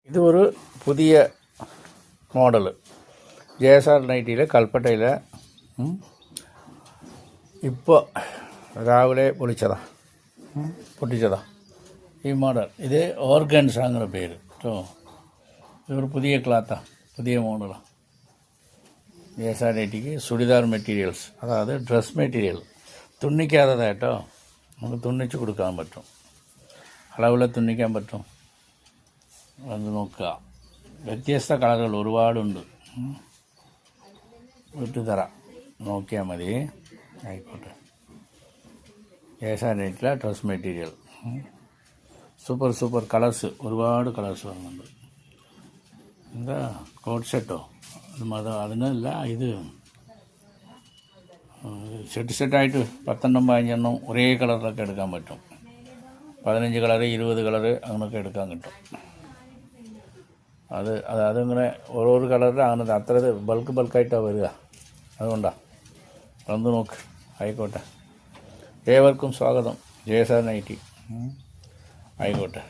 ഇത് ഒരു പുതിയ മോഡൽ JSR നൈറ്റിയിൽ കൽപ്പറ്റയിൽ ഇപ്പോൾ രാവിലെ പൊട്ടിച്ചതാ ഈ മോഡൽ. ഇത് ഓർഗൻസാங்கிற പേര് കേട്ടോ. ഇതൊരു പുതിയ ക്ലാത്താണ്, പുതിയ മോഡലാണ്. JSR നൈറ്റിക്ക് ചുരിദാർ മെറ്റീരിയൽസ്, അതായത് ഡ്രസ് മെറ്റീരിയൽ തുന്നിക്കാത്തതായിട്ടോ. നമുക്ക് തുന്നിച്ച് കൊടുക്കാൻ പറ്റും, അളവിൽ തുന്നിക്കാൻ പറ്റും. അത് നോക്കുക, വ്യത്യസ്ത കളറുകൾ ഒരുപാടുണ്ട്. വിട്ടുതരാം, നോക്കിയാൽ മതി. ആയിക്കോട്ടെ. JSR നൈറ്റിലെ ഡ്രസ് മെറ്റീരിയൽ സൂപ്പർ കളേഴ്സ്, ഒരുപാട് കളേഴ്സ് വരുന്നുണ്ട്. എന്താ കോട്ട് സെട്ടോ, അതിനല്ല, ഇത് സെറ്റായിട്ട് 10 15 ഒരേ കളറിലൊക്കെ എടുക്കാൻ പറ്റും. 15 കളറ് 20 കളറ് അങ്ങനെയൊക്കെ എടുക്കാൻ കിട്ടും. അതിങ്ങനെ ഓരോരോ കളറിൽ അങ്ങനെ അത്ര ബൾക്കായിട്ടാണ് വരിക. അതുകൊണ്ടാണ് വന്ന് നോക്ക്. ആയിക്കോട്ടെ. ഏവർക്കും സ്വാഗതം. JSR ninety. ആയിക്കോട്ടെ.